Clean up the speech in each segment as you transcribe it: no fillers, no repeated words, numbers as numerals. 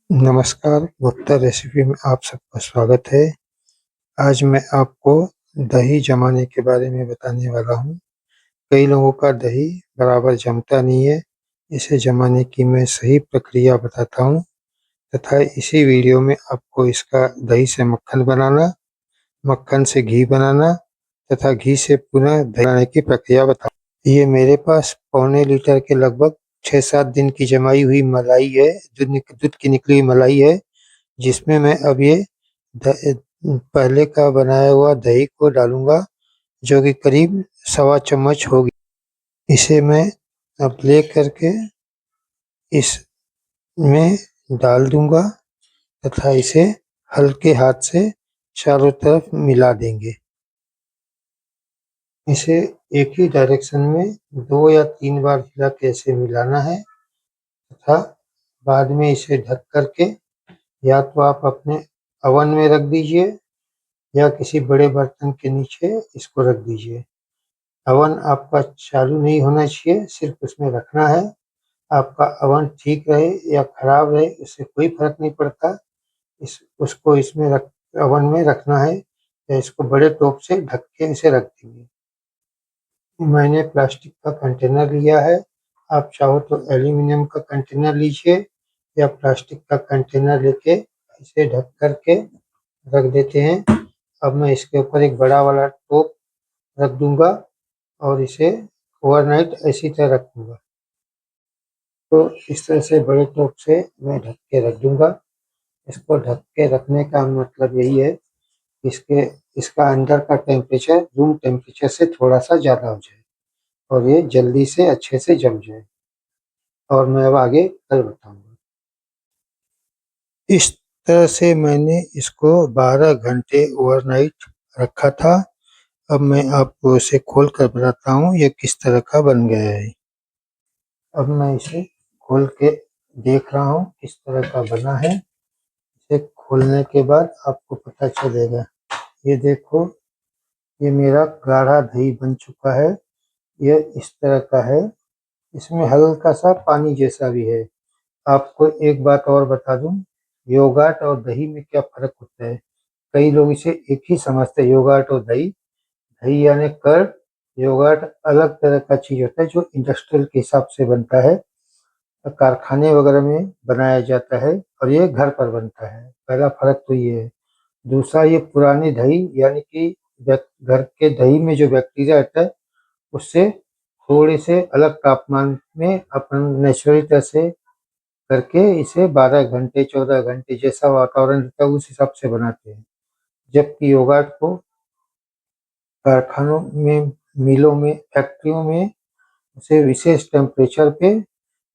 नमस्कार, गुप्ता रेसिपी में आप सबका स्वागत है। आज मैं आपको दही जमाने के बारे में बताने वाला हूँ। कई लोगों का दही बराबर जमता नहीं है। इसे जमाने की मैं सही प्रक्रिया बताता हूँ तथा इसी वीडियो में आपको इसका दही से मक्खन बनाना, मक्खन से घी बनाना तथा घी से पुनः दही बनाने की प्रक्रिया बताऊँ। ये मेरे पास पौने लीटर के लगभग 6-7 दिन की जमाई हुई मलाई है, दूध की निकली हुई मलाई है, जिसमें मैं अब ये पहले का बनाया हुआ दही को डालूंगा, जो कि करीब सवा चम्मच होगी। इसे मैं अब ले करके इसमें डाल दूंगा तथा इसे हल्के हाथ से चारों तरफ मिला देंगे। इसे एक ही डायरेक्शन में 2 या 3 बार हिला के ऐसे मिलाना है तथा बाद में इसे ढक करके या तो आप अपने अवन में रख दीजिए या किसी बड़े बर्तन के नीचे इसको रख दीजिए। अवन आपका चालू नहीं होना चाहिए, सिर्फ उसमें रखना है। आपका अवन ठीक रहे या खराब रहे, इससे कोई फर्क नहीं पड़ता। उसको इसमें अवन में रखना है या इसको बड़े टोप से ढक के इसे रख देंगे। मैंने प्लास्टिक का कंटेनर लिया है। आप चाहो तो एल्यूमिनियम का कंटेनर लीजिए या प्लास्टिक का कंटेनर लेके इसे ढक करके रख देते हैं। अब मैं इसके ऊपर एक बड़ा वाला टोप रख दूंगा और इसे ओवरनाइट ऐसी तरह रख दूंगा। तो इस तरह से बड़े टोप से मैं ढक के रख दूंगा। इसको ढक के रखने का मतलब यही है कि इसका अंदर का टेम्परेचर रूम टेम्परेचर से थोड़ा सा ज़्यादा हो जाए और ये जल्दी से अच्छे से जम जाए। और मैं अब आगे कल बताऊंगा। इस तरह से मैंने इसको 12 घंटे ओवरनाइट रखा था। अब मैं आपको इसे खोल कर बताता हूँ ये किस तरह का बन गया है। अब मैं इसे खोल के देख रहा हूँ किस तरह का बना है। इसे खोलने के बाद आपको पता चलेगा। ये देखो, ये मेरा गाढ़ा दही बन चुका है। ये इस तरह का है। इसमें हल्का सा पानी जैसा भी है। आपको एक बात और बता दूं, योगर्ट और दही में क्या फर्क होता है। कई लोग इसे एक ही समझते हैं, योगर्ट और दही। दही यानी कर्ड, योगर्ट अलग तरह का चीज होता है जो इंडस्ट्रियल के हिसाब से बनता है, कारखाने वगैरह में बनाया जाता है, और ये घर पर बनता है। पहला फर्क तो ये है। दूसरा, ये पुरानी दही यानी कि घर के दही में जो बैक्टीरिया रहता है उससे थोड़े से अलग तापमान में अपन नेचुरल तरह से करके इसे 12 घंटे 14 घंटे जैसा वातावरण रहता है उस हिसाब से बनाते हैं। जबकि योगर्ट को कारखानों में, मिलों में, फैक्ट्रियों में उसे विशेष टेम्परेचर पे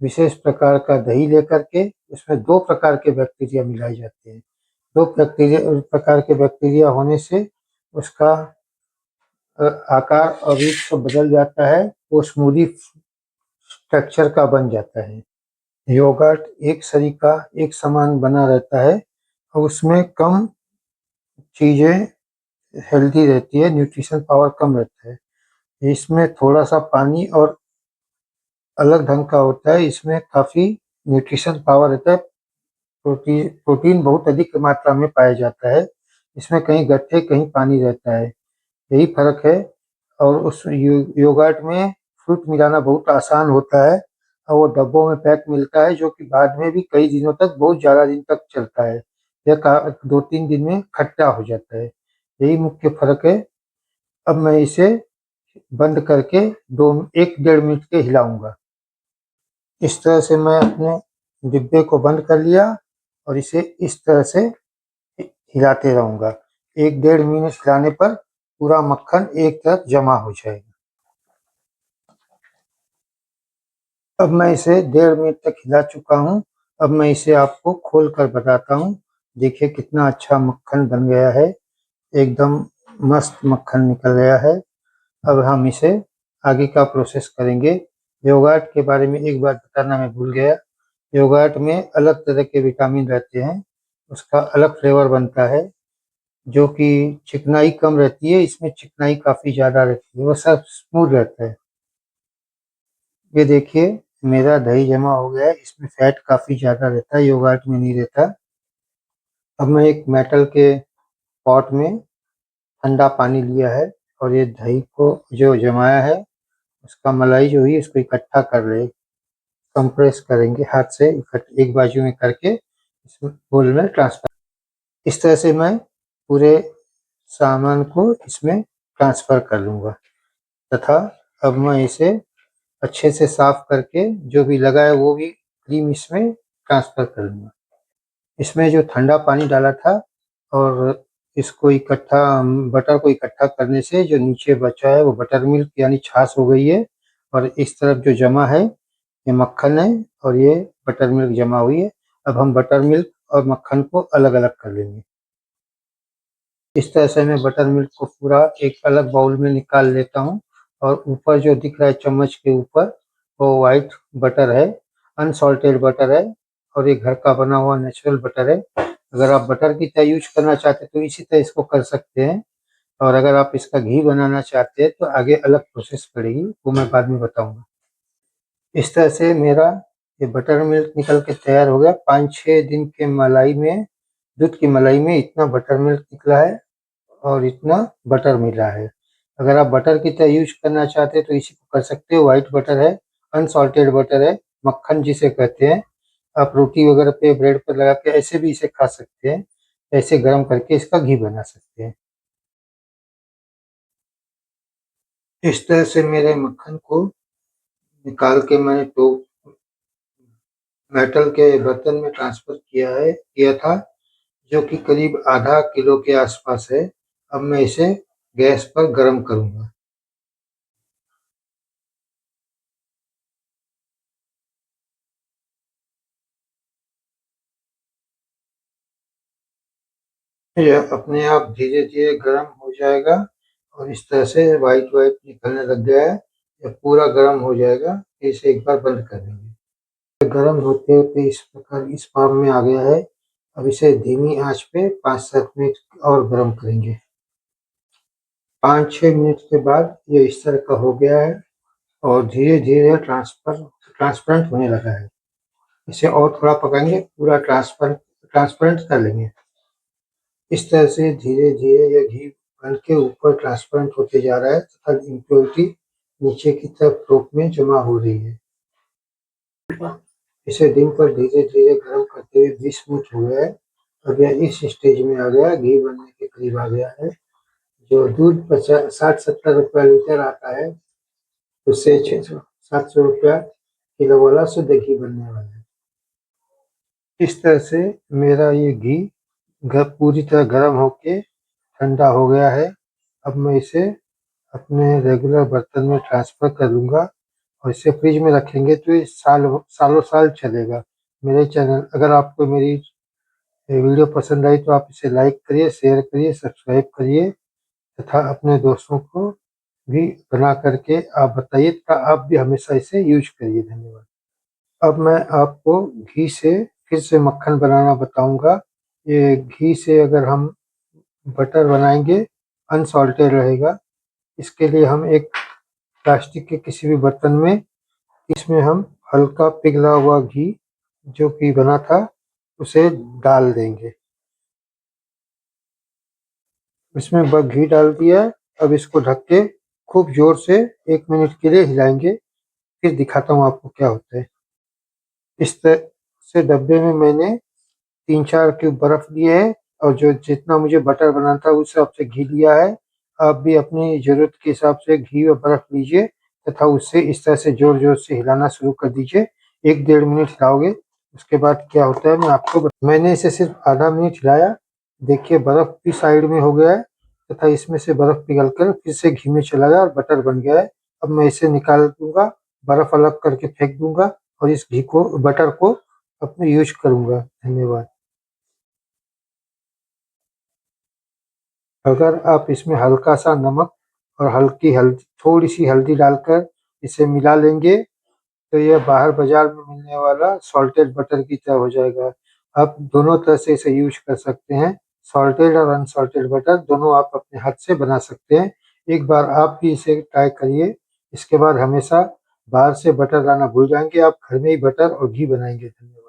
विशेष प्रकार का दही लेकर के उसमें 2 प्रकार के बैक्टीरिया मिलाए जाते हैं। 2 प्रकार के बैक्टीरिया होने से उसका आकार और रूप सब बदल जाता है, वो स्मूदी स्ट्रक्चर का बन जाता है। योगर्ट एक सरीका एक समान बना रहता है और उसमें कम चीज़ें हेल्दी रहती है, न्यूट्रिशन पावर कम रहता है। इसमें थोड़ा सा पानी और अलग ढंग का होता है, इसमें काफ़ी न्यूट्रिशन पावर रहता है। प्रोटीन बहुत अधिक मात्रा में पाया जाता है। इसमें कहीं गट्ठे कहीं पानी रहता है, यही फर्क है। और उस योगर्ट में फ्रूट मिलाना बहुत आसान होता है और वो डब्बों में पैक मिलता है जो कि बाद में भी कई दिनों तक, बहुत ज़्यादा दिन तक चलता है। यह 2-3 दिन में खट्टा हो जाता है, यही मुख्य फर्क है। अब मैं इसे बंद करके 1-1.5 मिनट के हिलाऊंगा। इस तरह से मैं अपने डिब्बे को बंद कर लिया और इसे इस तरह से हिलाते रहूंगा। 1-1.5 मिनट हिलाने पर पूरा मक्खन एक तरफ जमा हो जाएगा। अब मैं इसे 1.5 मिनट तक हिला चुका हूँ। अब मैं इसे आपको खोल कर बताता हूँ। देखिए कितना अच्छा मक्खन बन गया है, एकदम मस्त मक्खन निकल गया है। अब हम इसे आगे का प्रोसेस करेंगे। योगर्ट के बारे में एक बात बताना मैं भूल गया। योगर्ट में अलग तरह के विटामिन रहते हैं, उसका अलग फ्लेवर बनता है जो कि चिकनाई कम रहती है, इसमें चिकनाई काफ़ी ज़्यादा रहती है, वो सब स्मूथ रहता है। ये देखिए, मेरा दही जमा हो गया है, इसमें फैट काफ़ी ज़्यादा रहता है, योगर्ट में नहीं रहता। अब मैं एक मेटल के पॉट में ठंडा पानी लिया है और ये दही को जो जमाया है उसका मलाई जो है इसको इकट्ठा कर रहे, कंप्रेस करेंगे हाथ से एक बाजू में करके इसमें बोल में ट्रांसफर। इस तरह से मैं पूरे सामान को इसमें ट्रांसफर कर लूँगा तथा अब मैं इसे अच्छे से साफ करके जो भी लगा है वो भी क्रीम इसमें ट्रांसफर कर लूँगा। इसमें जो ठंडा पानी डाला था और इसको इकट्ठा बटर को इकट्ठा करने से जो नीचे बचा है वो बटर मिल्क यानी छाछ हो गई है और इस तरफ जो जमा है ये मक्खन है और ये बटर मिल्क जमा हुई है। अब हम बटर मिल्क और मक्खन को अलग-अलग कर लेंगे। इस तरह से मैं बटर मिल्क को पूरा एक अलग बाउल में निकाल लेता हूँ और ऊपर जो दिख रहा है चम्मच के ऊपर वो व्हाइट बटर है, अनसॉल्टेड बटर है और ये घर का बना हुआ नेचुरल बटर है। अगर आप बटर की तरह यूज़ करना चाहते हैं तो इसी तरह इसको कर सकते हैं और अगर आप इसका घी बनाना चाहते हैं तो आगे अलग प्रोसेस पड़ेगी, वो मैं बाद में बताऊँगा। इस तरह से मेरा ये बटर मिल्क निकल के तैयार हो गया। 5-6 दिन के मलाई में दूध की मलाई में इतना बटर मिल्क निकला है और इतना बटर मिला है। अगर आप बटर की तरह यूज़ करना चाहते हैं तो इसी को कर सकते हो। व्हाइट बटर है, अनसॉल्टेड बटर है, मक्खन जिसे कहते हैं। आप रोटी वगैरह पे ब्रेड पर लगा के ऐसे भी इसे खा सकते हैं। ऐसे गरम करके इसका घी बना सकते हैं। इस तरह से मेरे मक्खन को निकाल के मैंने तो मेटल के बर्तन में ट्रांसफ़र किया था जो कि करीब आधा किलो के आसपास है। अब मैं इसे गैस पर गरम करूँगा। यह अपने आप धीरे-धीरे गरम हो जाएगा और इस तरह से व्हाइट-व्हाइट निकलने लग गया है। यह पूरा गरम हो जाएगा, फिर इसे एक बार बंद कर देंगे। गरम होते-होते इस प्रकार इस फॉर्म में आ गया है। अब इसे धीमी आँच पे 5-7 मिनट और गरम करेंगे। 5-6 मिनट के बाद ये इस तरह का हो गया है और धीरे-धीरे ट्रांसपेरेंट होने लगा है। इसे और थोड़ा पकाएँगे, पूरा ट्रांसपेरेंट कर लेंगे। इस तरह से धीरे-धीरे ये घी बन के ऊपर ट्रांसपेरेंट होते जा रहा है तथा इम्प्योरिटी नीचे की तरफ टोप में जमा हो रही है। इसे दिन पर धीरे-धीरे गर्म करते हुए 20 मिनट हो गए हैं। अब यह इस स्टेज में आ गया, घी बनने के करीब आ गया है। जो दूध 60-70 रुपया लीटर आता है, उससे 600-700 रुपया किलो वाला शुद्ध घी बनने वाला है। इस तरह से मेरा ये घी पूरी तरह गर्म होके ठंडा हो गया है। अब मैं इसे अपने रेगुलर बर्तन में ट्रांसफ़र कर लूँगा और इसे फ्रिज में रखेंगे तो ये सालों-साल चलेगा। मेरे चैनल अगर आपको मेरी ये वीडियो पसंद आई तो आप इसे लाइक करिए, शेयर करिए, सब्सक्राइब करिए तथा अपने दोस्तों को भी बना करके आप बताइए तथा आप भी हमेशा इसे यूज़ करिए। धन्यवाद। अब मैं आपको घी से फिर से मक्खन बनाना बताऊँगा। ये घी से अगर हम बटर बनाएँगे, अनसॉल्टेड रहेगा। इसके लिए हम एक प्लास्टिक के किसी भी बर्तन में इसमें हम हल्का पिघला हुआ घी जो कि बना था, उसे डाल देंगे। इसमें घी डाल दिया, अब इसको ढक के खूब ज़ोर से 1 मिनट के लिए हिलाएँगे, फिर दिखाता हूँ आपको क्या होता है। इस तरह से डब्बे में मैंने 3-4 क्यूब बर्फ लिए हैं और जो जितना मुझे बटर बनाना था उस हिसाब से घी लिया है। आप भी अपनी ज़रूरत के हिसाब से घी और बर्फ लीजिए तथा उससे इस तरह से ज़ोर-ज़ोर से हिलाना शुरू कर दीजिए। 1 डेढ़ मिनट हिलाओगे, उसके बाद क्या होता है मैं आपको मैंने इसे सिर्फ़ आधा मिनट हिलाया, देखिए बर्फ भी साइड में हो गया है तथा इसमें से बर्फ पिघल कर फिर से घी में चला गया और बटर बन गया है। अब मैं इसे निकाल दूँगा, बर्फ अलग करके फेंक दूँगा और इस बटर को अपने यूज़ करूँगा। धन्यवाद। अगर आप इसमें हल्का-सा नमक और थोड़ी-सी हल्दी डालकर इसे मिला लेंगे, तो यह बाहर बाज़ार में मिलने वाला सॉल्टेड बटर की तरह हो जाएगा। आप दोनों तरह से इसे यूज़ कर सकते हैं, सॉल्टेड और अनसॉल्टेड बटर दोनों आप अपने हाथ से बना सकते हैं। एक बार आप भी इसे ट्राई करिए, इसके बाद हमेशा बाहर से बटर लाना भूल जाएँगे, आप घर में ही बटर और घी बनाएँगे। धन्यवाद।